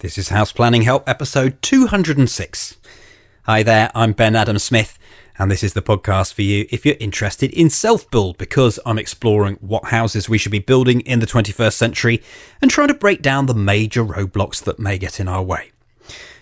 This is House Planning Help episode 206. Hi there, I'm Ben Adam Smith, and this is the podcast for you if you're interested in self-build, because I'm exploring what houses we should be building in the 21st century and trying to break down the major roadblocks that may get in our way.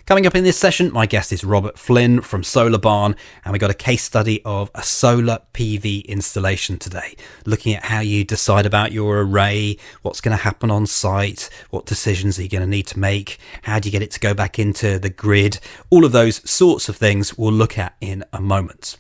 Coming up in this session, my guest is Robert Flynn from Solarbarn, and we got a case study of a solar PV installation today, looking at how you decide about your array, what's going to happen on site, what decisions are you going to need to make, how do you get it to go back into the grid, all of those sorts of things we'll look at in a moment.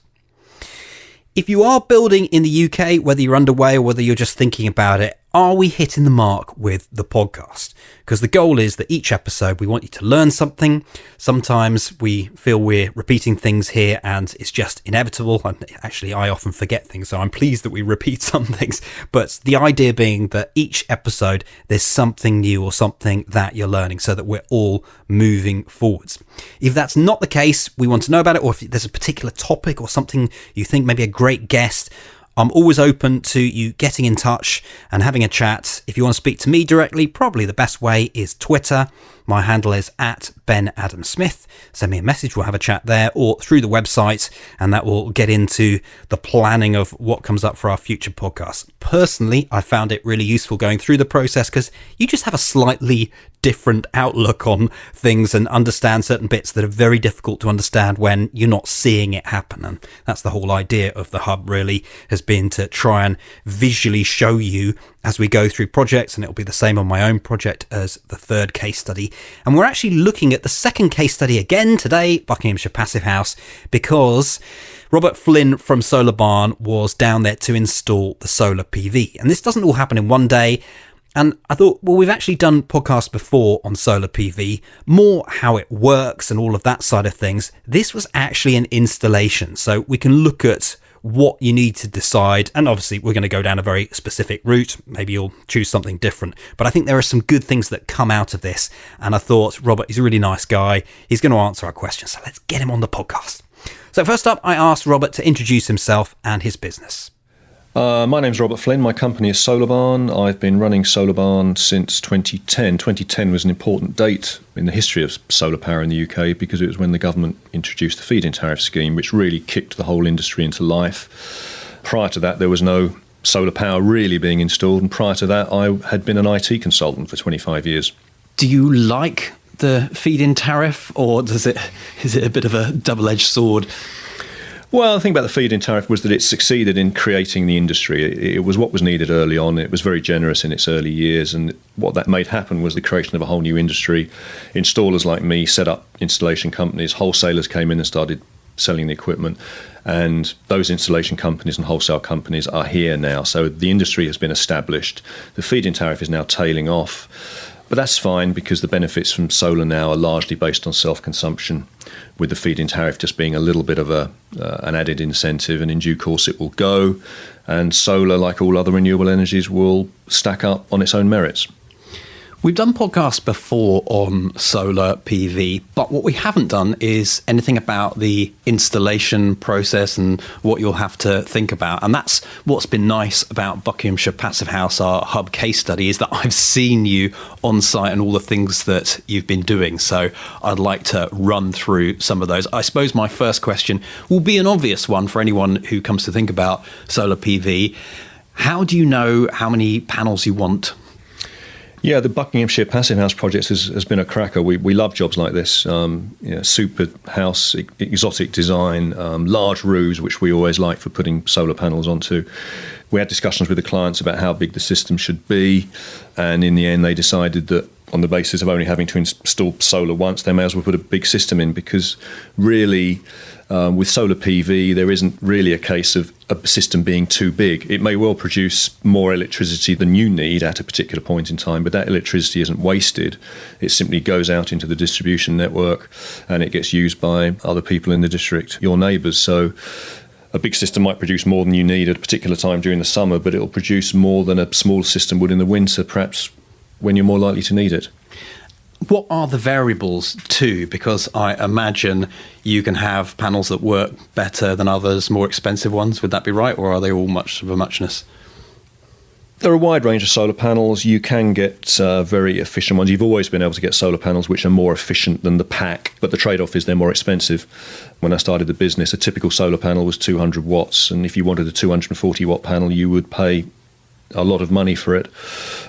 If you are building in the UK, whether you're underway or whether you're just thinking about it, are we hitting the mark with the podcast? Because the goal is that each episode we want you to learn something. Sometimes we feel we're repeating things here and it's just inevitable. And actually, I often forget things, so I'm pleased that we repeat some things. But the idea being that each episode there's something new or something that you're learning so that we're all moving forwards. If that's not the case, we want to know about it, or if there's a particular topic or something you think maybe a great guest, I'm always open to you getting in touch and having a chat. If you want to speak to me directly, probably the best way is Twitter. My handle is @BenAdamSmith. Send me a message, we'll have a chat there, or through the website, and that will get into the planning of what comes up for our future podcasts. Personally, I found it really useful going through the process because you just have a slightly different outlook on things and understand certain bits that are very difficult to understand when you're not seeing it happen. And that's the whole idea of the hub, really, has been to try and visually show you as we go through projects, and it'll be the same on my own project as the third case study. And we're actually looking at the second case study again today, Buckinghamshire Passive House, because Robert Flynn from Solarbarn was down there to install the solar PV. And this doesn't all happen in one day. And I thought, well, we've actually done podcasts before on solar PV, more how it works and all of that side of things. This was actually an installation, so we can look at what you need to decide. And obviously we're going to go down a very specific route. Maybe you'll choose something different. But I think there are some good things that come out of this. And I thought, Robert, he's a really nice guy. He's going to answer our questions. So let's get him on the podcast. So first up, I asked Robert to introduce himself and his business. My name's Robert Flynn. My company is Solarbarn. I've been running Solarbarn since 2010. 2010 was an important date in the history of solar power in the UK because it was when the government introduced the feed-in tariff scheme, which really kicked the whole industry into life. Prior to that, there was no solar power really being installed, and prior to that, I had been an IT consultant for 25 years. Do you like the feed-in tariff, or is it a bit of a double-edged sword? Well, the thing about the feed-in tariff was that it succeeded in creating the industry. It was what was needed early on. It was very generous in its early years, and what that made happen was the creation of a whole new industry. Installers like me set up installation companies. Wholesalers came in and started selling the equipment, and those installation companies and wholesale companies are here now. So the industry has been established. The feed-in tariff is now tailing off. But that's fine because the benefits from solar now are largely based on self-consumption, with the feed-in tariff just being a little bit of an added incentive, and in due course it will go, and solar, like all other renewable energies, will stack up on its own merits. We've done podcasts before on solar PV, but what we haven't done is anything about the installation process and what you'll have to think about. And that's what's been nice about Buckinghamshire Passive House, our hub case study, is that I've seen you on site and all the things that you've been doing. So I'd like to run through some of those. I suppose my first question will be an obvious one for anyone who comes to think about solar PV. How do you know how many panels you want? Yeah, the Buckinghamshire Passive House project has been a cracker. We love jobs like this. Super house, exotic design, large roofs, which we always like for putting solar panels onto. We had discussions with the clients about how big the system should be, and in the end they decided that on the basis of only having to install solar once, they may as well put a big system in, because really with solar PV, there isn't really a case of a system being too big. It may well produce more electricity than you need at a particular point in time, but that electricity isn't wasted. It simply goes out into the distribution network and it gets used by other people in the district, your neighbours. So a big system might produce more than you need at a particular time during the summer, but it'll produce more than a small system would in the winter, perhaps when you're more likely to need it. What are the variables too? Because I imagine you can have panels that work better than others, more expensive ones. Would that be right? Or are they all much of a muchness? There are a wide range of solar panels. You can get very efficient ones. You've always been able to get solar panels which are more efficient than the pack, but the trade-off is they're more expensive. When I started the business, a typical solar panel was 200 watts, and if you wanted a 240 watt panel, you would pay a lot of money for it.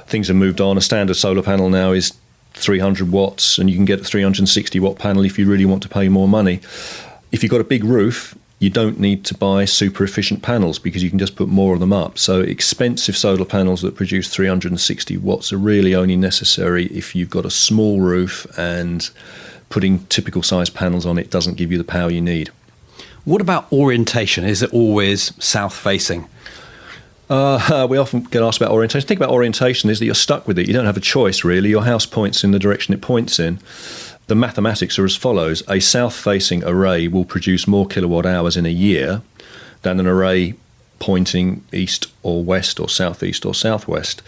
Things have moved on. A standard solar panel now is 300 watts, and you can get a 360 watt panel if you really want to pay more money. If you've got a big roof, you don't need to buy super efficient panels because you can just put more of them up. So expensive solar panels that produce 360 watts are really only necessary if you've got a small roof, and putting typical size panels on it doesn't give you the power you need. What about orientation? Is it always south facing? We often get asked about orientation. The thing about orientation is that you're stuck with it. You don't have a choice, really. Your house points in the direction it points in. The mathematics are as follows. A south-facing array will produce more kilowatt hours in a year than an array pointing east or west or southeast or southwest.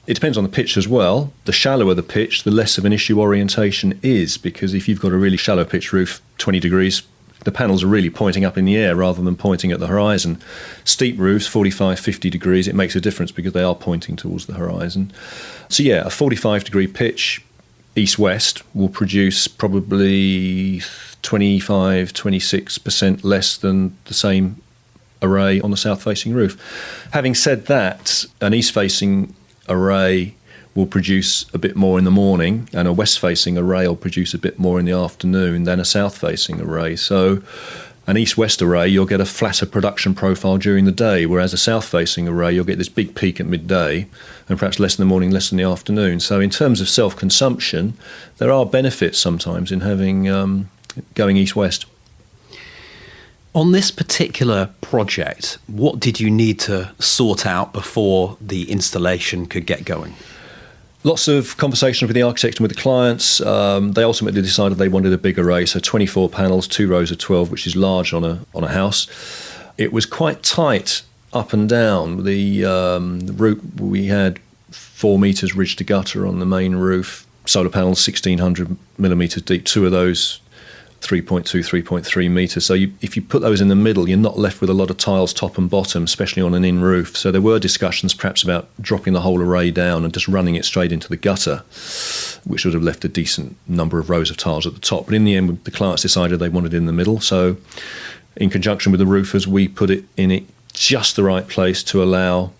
It depends on the pitch as well. The shallower the pitch, the less of an issue orientation is, because if you've got a really shallow pitch roof, 20 degrees, the panels are really pointing up in the air rather than pointing at the horizon. Steep roofs, 45, 50 degrees, it makes a difference because they are pointing towards the horizon. So yeah, a 45-degree pitch east-west will produce probably 25, 26% less than the same array on the south-facing roof. Having said that, an east-facing array will produce a bit more in the morning, and a west-facing array will produce a bit more in the afternoon than a south-facing array. So an east-west array, you'll get a flatter production profile during the day, whereas a south-facing array, you'll get this big peak at midday and perhaps less in the morning, less in the afternoon. So in terms of self-consumption, there are benefits sometimes in having going east-west. On this particular project, what did you need to sort out before the installation could get going? Lots of conversations with the architect and with the clients. They ultimately decided they wanted a big array, so 24 panels, 2 rows of 12, which is large on a house. It was quite tight up and down. The roof, we had 4 metres ridge to gutter on the main roof, solar panels 1,600 millimetres deep, 2 of those 3.2, 3.3 metres. So if you put those in the middle, you're not left with a lot of tiles top and bottom, especially on an in roof. So there were discussions perhaps about dropping the whole array down and just running it straight into the gutter, which would have left a decent number of rows of tiles at the top. But in the end, the clients decided they wanted it in the middle. So in conjunction with the roofers, we put it in just the right place to allow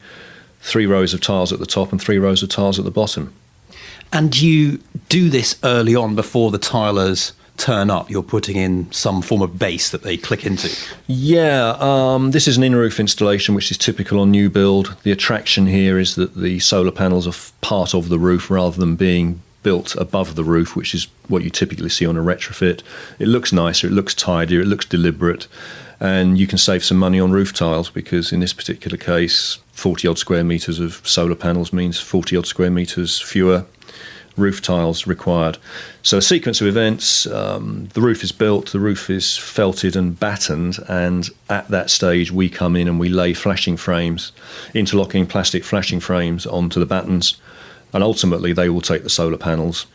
3 rows of tiles at the top and 3 rows of tiles at the bottom. And you do this early on before the tilers turn up? You're putting in some form of base that they click into? Yeah, this is an in-roof installation, which is typical on new build. The attraction here is that the solar panels are part of the roof rather than being built above the roof, which is what you typically see on a retrofit. It looks nicer, it looks tidier, it looks deliberate, and you can save some money on roof tiles because in this particular case, 40-odd square metres of solar panels means 40-odd square metres fewer roof tiles required. So a sequence of events, the roof is built, the roof is felted and battened, and at that stage we come in and we lay flashing frames, interlocking plastic flashing frames onto the battens, and ultimately they will take the solar panels.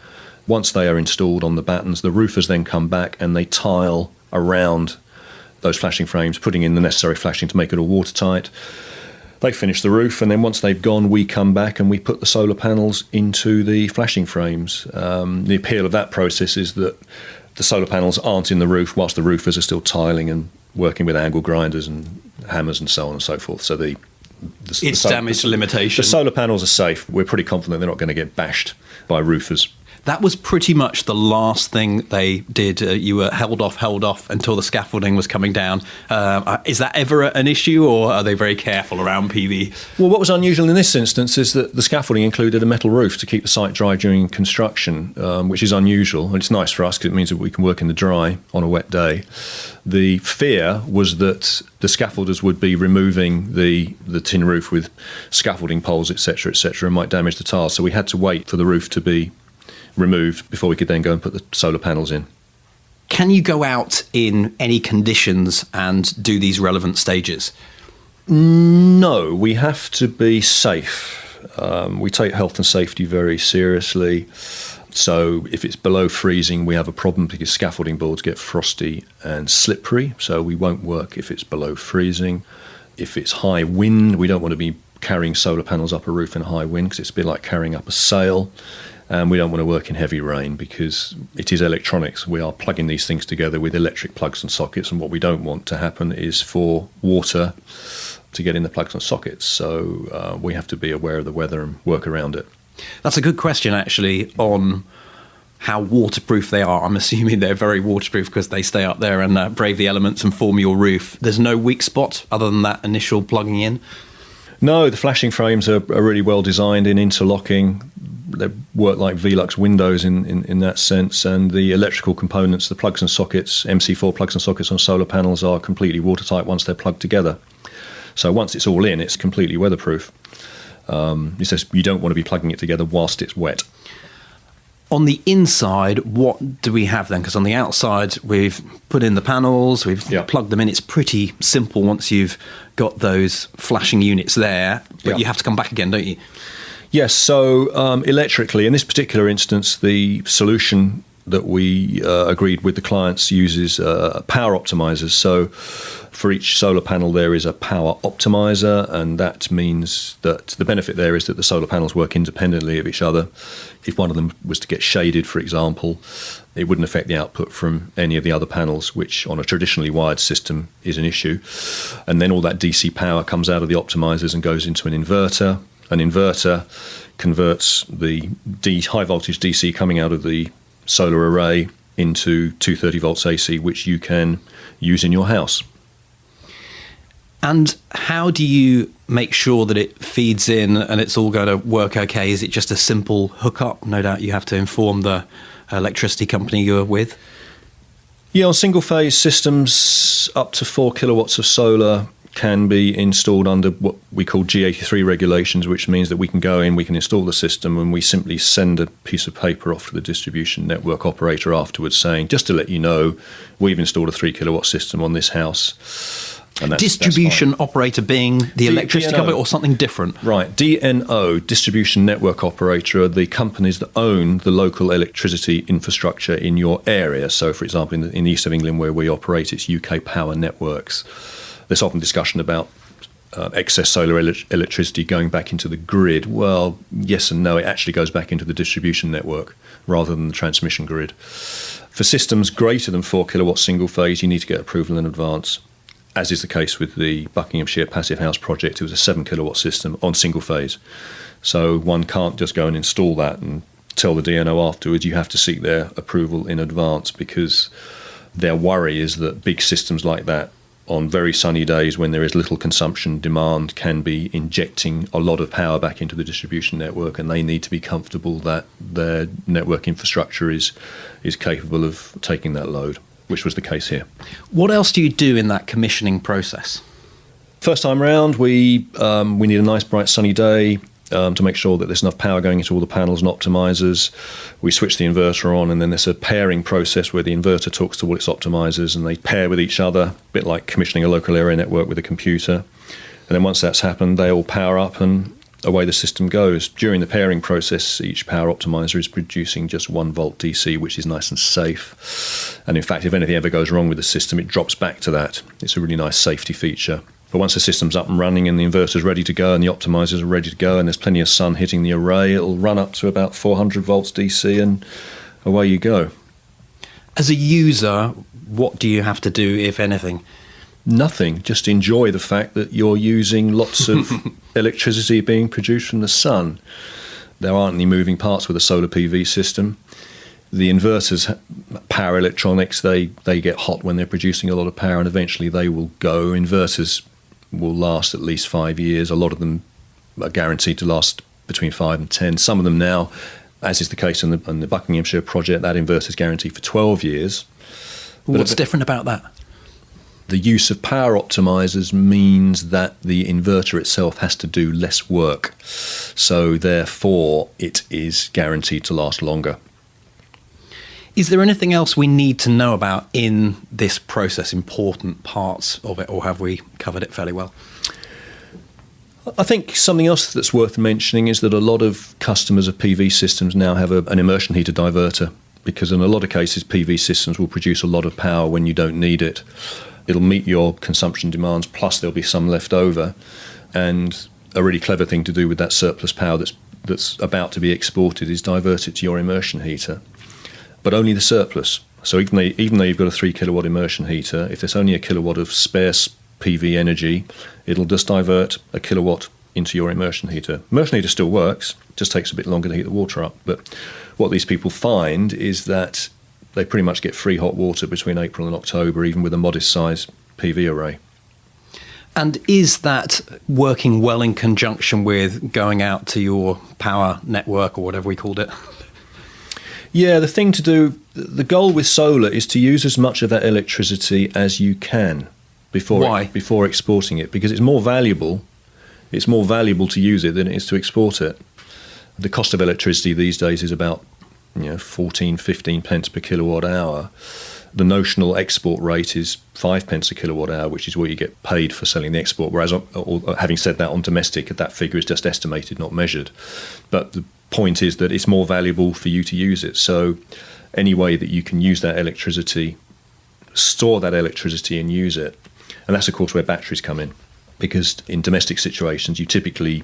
Once they are installed on the battens, the roofers then come back and they tile around those flashing frames, putting in the necessary flashing to make it all watertight. They finish the roof, and then once they've gone, we come back and we put the solar panels into the flashing frames. The appeal of that process is that the solar panels aren't in the roof whilst the roofers are still tiling and working with angle grinders and hammers and so on and so forth. So it's damage limitation. The solar panels are safe. We're pretty confident they're not going to get bashed by roofers. That was pretty much the last thing they did. You were held off until the scaffolding was coming down. Is that ever an issue, or are they very careful around PV? Well, what was unusual in this instance is that the scaffolding included a metal roof to keep the site dry during construction, which is unusual. And it's nice for us because it means that we can work in the dry on a wet day. The fear was that the scaffolders would be removing the tin roof with scaffolding poles, etc., and might damage the tiles. So we had to wait for the roof to be removed before we could then go and put the solar panels in. Can you go out in any conditions and do these relevant stages? No, we have to be safe. We take health and safety very seriously. So if it's below freezing, we have a problem because scaffolding boards get frosty and slippery, so we won't work if it's below freezing. If it's high wind, we don't want to be carrying solar panels up a roof in a high wind, because it's a bit like carrying up a sail. And we don't want to work in heavy rain because it is electronics. We are plugging these things together with electric plugs and sockets, and what we don't want to happen is for water to get in the plugs and sockets. So we have to be aware of the weather and work around it. That's a good question, actually, on how waterproof they are. I'm assuming they're very waterproof because they stay up there and brave the elements and form your roof. There's no weak spot other than that initial plugging in? No, the flashing frames are really well designed in interlocking. They work like Velux windows in that sense, and the electrical components, the plugs and sockets, MC4 plugs and sockets on solar panels are completely watertight once they're plugged together. So once it's all in, it's completely weatherproof. It says you don't want to be plugging it together whilst it's wet. On the inside, what do we have then? Because on the outside, we've put in the panels, we've plugged them in. It's pretty simple once you've got those flashing units there, but you have to come back again, don't you? Yes, so electrically, in this particular instance, the solution that we agreed with the clients uses power optimizers. So for each solar panel, there is a power optimizer, and that means that the benefit there is that the solar panels work independently of each other. If one of them was to get shaded, for example, it wouldn't affect the output from any of the other panels, which on a traditionally wired system is an issue. And then all that DC power comes out of the optimizers and goes into an inverter. An inverter converts the high voltage DC coming out of the solar array into 230 volts AC, which you can use in your house. And how do you make sure that it feeds in and it's all going to work okay? Is it just a simple hookup? No doubt you have to inform the electricity company you're with. Yeah, on single phase systems, up to 4 kilowatts of solar can be installed under what we call G83 regulations, which means that we can go in, we can install the system, and we simply send a piece of paper off to the distribution network operator afterwards saying, just to let you know, we've installed a 3 kilowatt system on this house. And distribution operator being the electricity DNO. company or something different? Right, DNO, Distribution Network Operator, are the companies that own the local electricity infrastructure in your area. So, for example, in the east of England where we operate, it's UK Power Networks. There's often discussion about excess solar electricity going back into the grid. Well, yes and no, it actually goes back into the distribution network rather than the transmission grid. For systems greater than 4 kilowatts single phase, you need to get approval in advance. As is the case with the Buckinghamshire Passive House project, it was a 7 kilowatt system on single phase. So one can't just go and install that and tell the DNO afterwards. You have to seek their approval in advance, because their worry is that big systems like that, on very sunny days when there is little consumption demand, can be injecting a lot of power back into the distribution network, and they need to be comfortable that their network infrastructure is capable of taking that load, which was the case here. What else do you do in that commissioning process? First time round, we need a nice bright sunny day to make sure that there's enough power going into all the panels and optimizers. We switch the inverter on, and then there's a pairing process where the inverter talks to all its optimizers and they pair with each other, a bit like commissioning a local area network with a computer. And then once that's happened, they all power up and away the system goes. During the pairing process, each power optimizer is producing just 1 volt DC, which is nice and safe. And in fact, if anything ever goes wrong with the system, it drops back to that. It's a really nice safety feature. But once the system's up and running and the inverter's ready to go and the optimizers are ready to go and there's plenty of sun hitting the array, it'll run up to about 400 volts DC and away you go. As a user, what do you have to do, if anything? Nothing. Just enjoy the fact that you're using lots of electricity being produced from the sun. There aren't any moving parts with a solar PV system. The inverters, power electronics, they get hot when they're producing a lot of power, and eventually they will go. Inverters will last at least 5 years. A lot of them are guaranteed to last between 5 and 10. Some of them now, as is the case on the Buckinghamshire project, that inverter is guaranteed for 12 years. What's different about that? The use of power optimizers means that the inverter itself has to do less work. So therefore, it is guaranteed to last longer. Is there anything else we need to know about in this process, important parts of it, or have we covered it fairly well? I think something else that's worth mentioning is that a lot of customers of PV systems now have an immersion heater diverter, because in a lot of cases PV systems will produce a lot of power when you don't need it. It'll meet your consumption demands, plus there'll be some left over. And a really clever thing to do with that surplus power that's about to be exported is divert it to your immersion heater, but only the surplus. So even though you've got a 3 kilowatt immersion heater, if there's only a kilowatt of spare PV energy, it'll just divert a kilowatt into your immersion heater. Immersion heater still works, just takes a bit longer to heat the water up. But what these people find is that they pretty much get free hot water between April and October, even with a modest size PV array. And is that working well in conjunction with going out to your power network or whatever we called it? Yeah, the thing to do, the goal with solar is to use as much of that electricity as you can before exporting it, because it's more valuable. It's more valuable to use it than it is to export it. The cost of electricity these days is about 14, 15 pence per kilowatt hour. The notional export rate is 5 pence a kilowatt hour, which is what you get paid for selling the export. Whereas, having said that, on domestic, that figure is just estimated, not measured. But the point is that it's more valuable for you to use it. So any way that you can use that electricity, store that electricity and use it. And that's, of course, where batteries come in. Because in domestic situations, you typically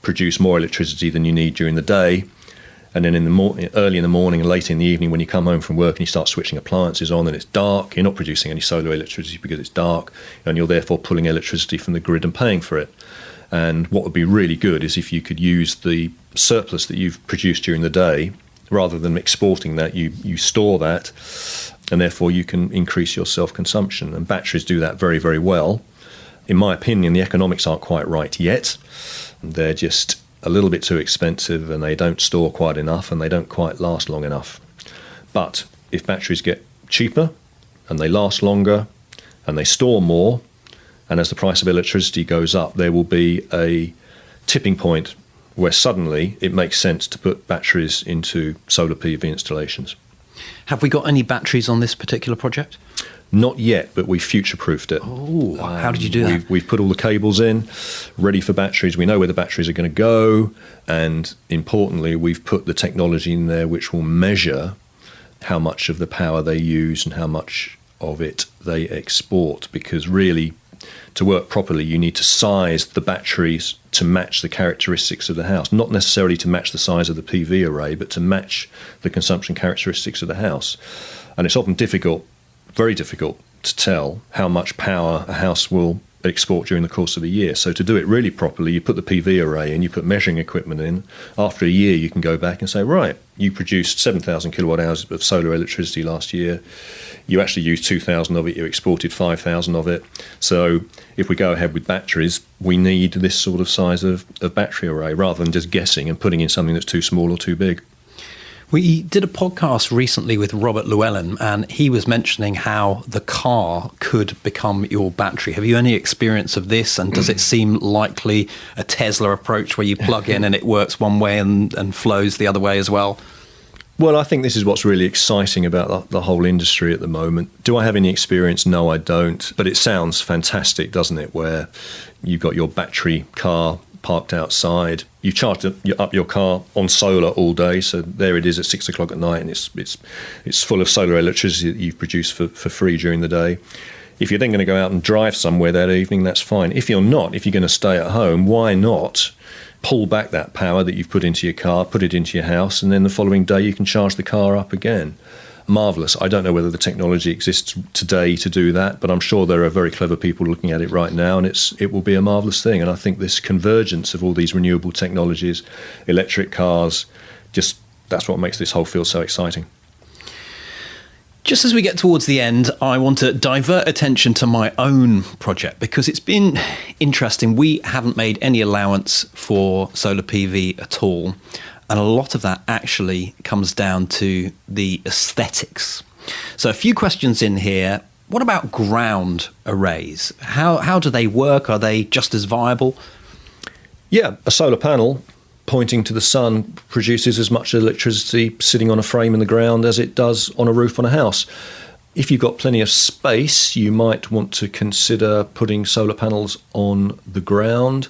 produce more electricity than you need during the day. And then early in the morning and late in the evening, when you come home from work and you start switching appliances on and it's dark, you're not producing any solar electricity because it's dark, and you're therefore pulling electricity from the grid and paying for it. And what would be really good is if you could use the surplus that you've produced during the day, rather than exporting that, you store that, and therefore you can increase your self-consumption. And batteries do that very, very well. In my opinion, the economics aren't quite right yet. They're just a little bit too expensive, and they don't store quite enough, and they don't quite last long enough. But if batteries get cheaper and they last longer and they store more, and as the price of electricity goes up, there will be a tipping point where suddenly it makes sense to put batteries into solar PV installations. Have we got any batteries on this particular project? Not yet, but we future-proofed it. Oh, how did you do that? We've put all the cables in, ready for batteries. We know where the batteries are going to go. And importantly, we've put the technology in there which will measure how much of the power they use and how much of it they export. Because really, to work properly, you need to size the batteries to match the characteristics of the house. Not necessarily to match the size of the PV array, but to match the consumption characteristics of the house. And it's often difficult, very difficult, to tell how much power a house will export during the course of a year. So to do it really properly, you put the PV array in, you put measuring equipment in. After a year, you can go back and say, right, you produced 7,000 kilowatt hours of solar electricity last year. You actually used 2,000 of it, you exported 5,000 of it. So if we go ahead with batteries, we need this sort of size of battery array, rather than just guessing and putting in something that's too small or too big. We did a podcast recently with Robert Flynn, and he was mentioning how the car could become your battery. Have you any experience of this? And does it seem likely a Tesla approach where you plug in and it works one way and flows the other way as well? Well, I think this is what's really exciting about the whole industry at the moment. Do I have any experience? No, I don't. But it sounds fantastic, doesn't it? Where you've got your battery car parked outside, you charge up your car on solar all day, so there it is at 6 o'clock at night, and it's full of solar electricity that you've produced for free during the day. If you're then going to go out and drive somewhere that evening, that's fine. If you're not, if you're going to stay at home, why not pull back that power that you've put into your car, put it into your house, and then the following day you can charge the car up again? Marvellous. I don't know whether the technology exists today to do that, but I'm sure there are very clever people looking at it right now, and it will be a marvellous thing. And I think this convergence of all these renewable technologies, electric cars, just that's what makes this whole field so exciting. Just as we get towards the end, I want to divert attention to my own project, because it's been interesting. We haven't made any allowance for solar PV at all. And a lot of that actually comes down to the aesthetics. So a few questions in here. What about ground arrays? How do they work? Are they just as viable? Yeah, a solar panel pointing to the sun produces as much electricity sitting on a frame in the ground as it does on a roof on a house. If you've got plenty of space, you might want to consider putting solar panels on the ground.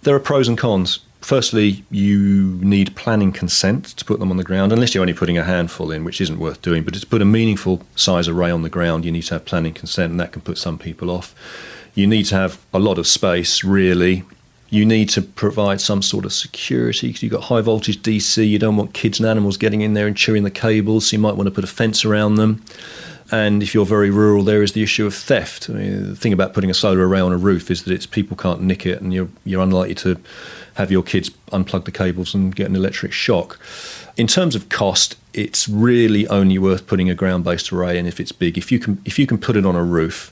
There are pros and cons. Firstly, you need planning consent to put them on the ground, unless you're only putting a handful in, which isn't worth doing. But to put a meaningful size array on the ground, you need to have planning consent, and that can put some people off. You need to have a lot of space, really. You need to provide some sort of security because you've got high voltage DC. You don't want kids and animals getting in there and chewing the cables, so you might want to put a fence around them. And if you're very rural, there is the issue of theft. I mean, the thing about putting a solar array on a roof is that people can't nick it, and you're unlikely to have your kids unplug the cables and get an electric shock. In terms of cost, it's really only worth putting a ground-based array in if it's big. If you can put it on a roof,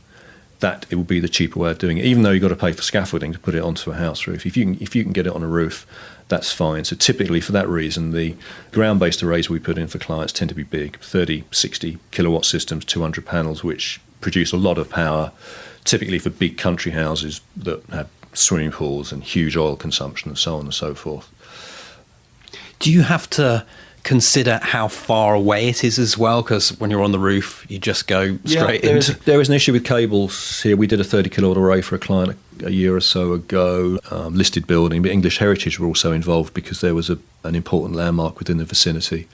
that it will be the cheaper way of doing it. Even though you've got to pay for scaffolding to put it onto a house roof, if you can get it on a roof, that's fine. So typically, for that reason, the ground-based arrays we put in for clients tend to be big, 30, 60 kilowatt systems, 200 panels, which produce a lot of power, typically for big country houses that have swimming pools and huge oil consumption and so on and so forth. Do you have to consider how far away it is as well? Because when you're on the roof, you just go straight into... There is an issue with cables here. We did a 30 kilowatt array for a client a year or so ago, listed building, but English Heritage were also involved because there was an important landmark within the vicinity.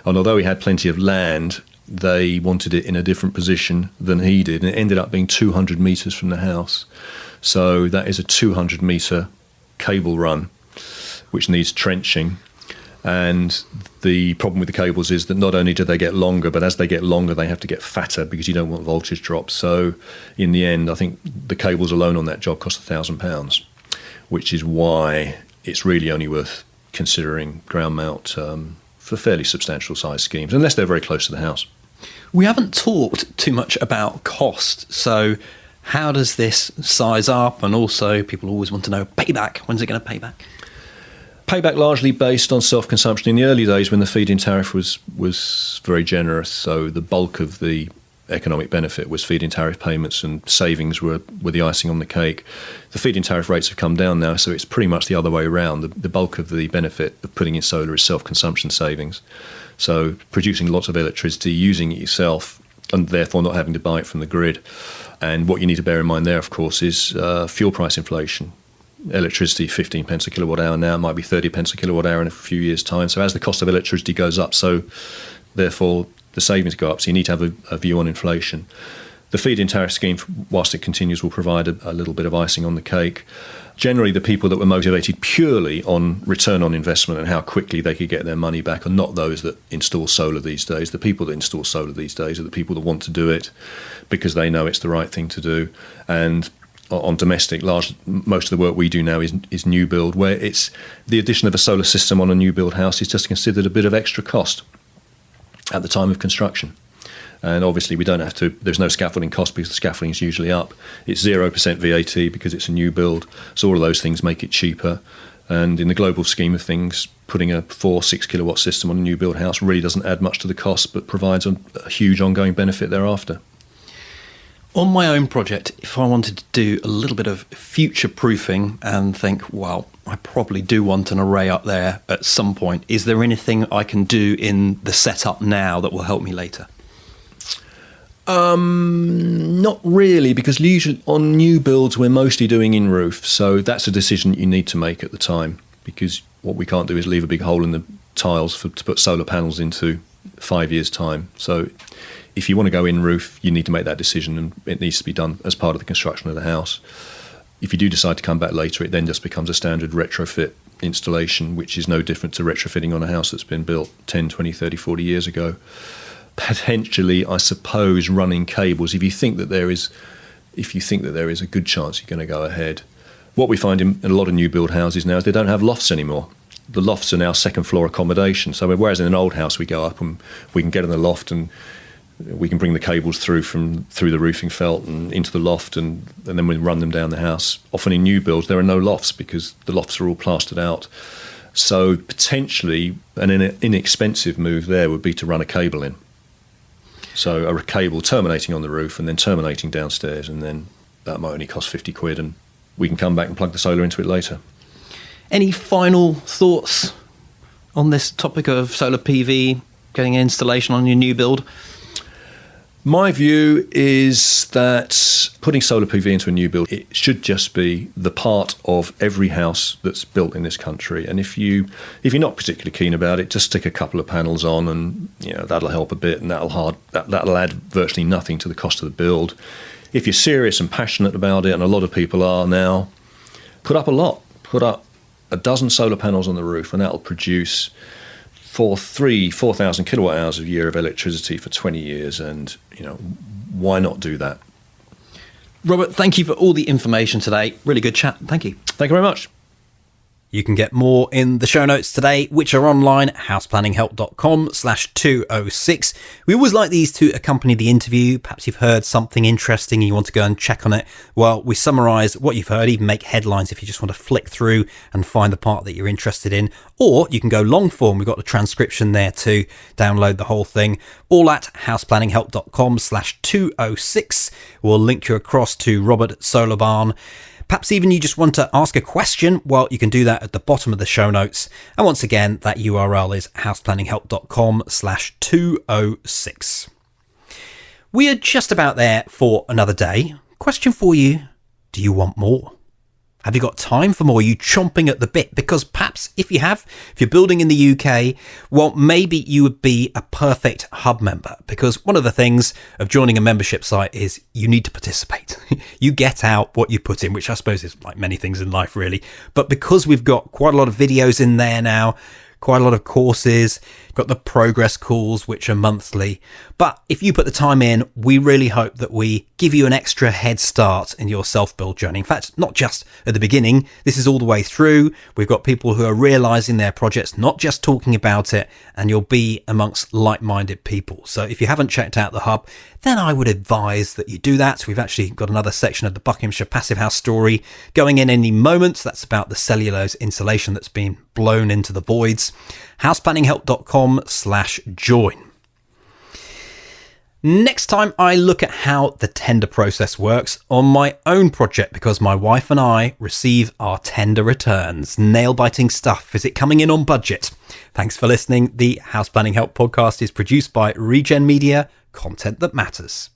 And although he had plenty of land, they wanted it in a different position than he did, and it ended up being 200 metres from the house. So that is a 200 metre cable run, which needs trenching. And the problem with the cables is that not only do they get longer, but as they get longer, they have to get fatter because you don't want voltage drops. So in the end, I think the cables alone on that job cost £1,000, which is why it's really only worth considering ground mount for fairly substantial size schemes, unless they're very close to the house. We haven't talked too much about cost. So how does this size up? And also people always want to know payback. When's it going to pay back? Payback largely based on self-consumption. In the early days when the feed-in tariff was very generous, so the bulk of the economic benefit was feed-in tariff payments and savings were the icing on the cake. The feed-in tariff rates have come down now, so it's pretty much the other way around. The bulk of the benefit of putting in solar is self-consumption savings. So producing lots of electricity, using it yourself, and therefore not having to buy it from the grid. And what you need to bear in mind there, of course, is fuel price inflation. Electricity, 15 pence a kilowatt hour now, might be 30 pence a kilowatt hour in a few years' time. So as the cost of electricity goes up, so therefore the savings go up. So you need to have a view on inflation. The feed-in tariff scheme, whilst it continues, will provide a little bit of icing on the cake. Generally, the people that were motivated purely on return on investment and how quickly they could get their money back are not those that install solar these days. The people that install solar these days are the people that want to do it because they know it's the right thing to do. And on domestic, most of the work we do now is new build, where it's the addition of a solar system on a new build house is just considered a bit of extra cost at the time of construction. And obviously we don't have to, there's no scaffolding cost because the scaffolding is usually up. It's 0% VAT because it's a new build. So all of those things make it cheaper. And in the global scheme of things, putting a 4-6 kilowatt system on a new build house really doesn't add much to the cost, but provides a huge ongoing benefit thereafter. On my own project, if I wanted to do a little bit of future proofing and think, well, I probably do want an array up there at some point, is there anything I can do in the setup now that will help me later? Not really, because usually on new builds we're mostly doing in roof, so that's a decision you need to make at the time, because what we can't do is leave a big hole in the tiles to put solar panels into 5 years' time. So if you want to go in roof, you need to make that decision, and it needs to be done as part of the construction of the house. If you do decide to come back later, it then just becomes a standard retrofit installation, which is no different to retrofitting on a house that's been built 10, 20, 30, 40 years ago. Potentially, I suppose, running cables, if you think that there is a good chance you're going to go ahead. What we find in a lot of new build houses now is they don't have lofts anymore. The lofts are now second floor accommodation. So whereas in an old house we go up and we can get in the loft and we can bring the cables through the roofing felt and into the loft, and then we run them down the house. Often in new builds there are no lofts because the lofts are all plastered out. So potentially an inexpensive move there would be to run a cable in. So a cable terminating on the roof and then terminating downstairs, and then that might only cost 50 quid, and we can come back and plug the solar into it later. Any final thoughts on this topic of solar PV, getting an installation on your new build? My view is that putting solar PV into a new build, it should just be the part of every house that's built in this country. And if you're not particularly keen about it, just stick a couple of panels on, and that'll help a bit, and that'll add virtually nothing to the cost of the build. If you're serious and passionate about it, and a lot of people are now, put up a lot. put up a dozen solar panels on the roof, and that'll produce 4,000 kilowatt hours a year of electricity for 20 years. And, why not do that? Robert, thank you for all the information today. Really good chat. Thank you. Thank you very much. You can get more in the show notes today, which are online at houseplanninghelp.com/206. We always like these to accompany the interview. Perhaps you've heard something interesting and you want to go and check on it. Well, we summarise what you've heard, even make headlines if you just want to flick through and find the part that you're interested in. Or you can go long form. We've got the transcription there to download the whole thing. All at houseplanninghelp.com/206. We'll link you across to Robert at Solarbarn. Perhaps even you just want to ask a question, well, you can do that at the bottom of the show notes. And once again, that URL is houseplanninghelp.com/206. We are just about there for another day. Question for you, do you want more? Have you got time for more? Are you chomping at the bit? Because perhaps if you're building in the UK, well, maybe you would be a perfect hub member, because one of the things of joining a membership site is you need to participate. You get out what you put in, which I suppose is like many things in life, really. But because we've got quite a lot of videos in there now, quite a lot of courses, got the progress calls, which are monthly. But if you put the time in, we really hope that we give you an extra head start in your self-build journey. In fact, not just at the beginning, this is all the way through. We've got people who are realizing their projects, not just talking about it, and you'll be amongst like-minded people. So if you haven't checked out the hub, then I would advise that you do that. We've actually got another section of the Buckinghamshire Passive House story going in any moment. That's about the cellulose insulation that's been blown into the voids. houseplanninghelp.com/join. Next time I look at how the tender process works on my own project, because my wife and I receive our tender returns. Nail-biting stuff. Is it coming in on budget? Thanks for listening. The House Planning Help podcast is produced by Regen Media, content that matters.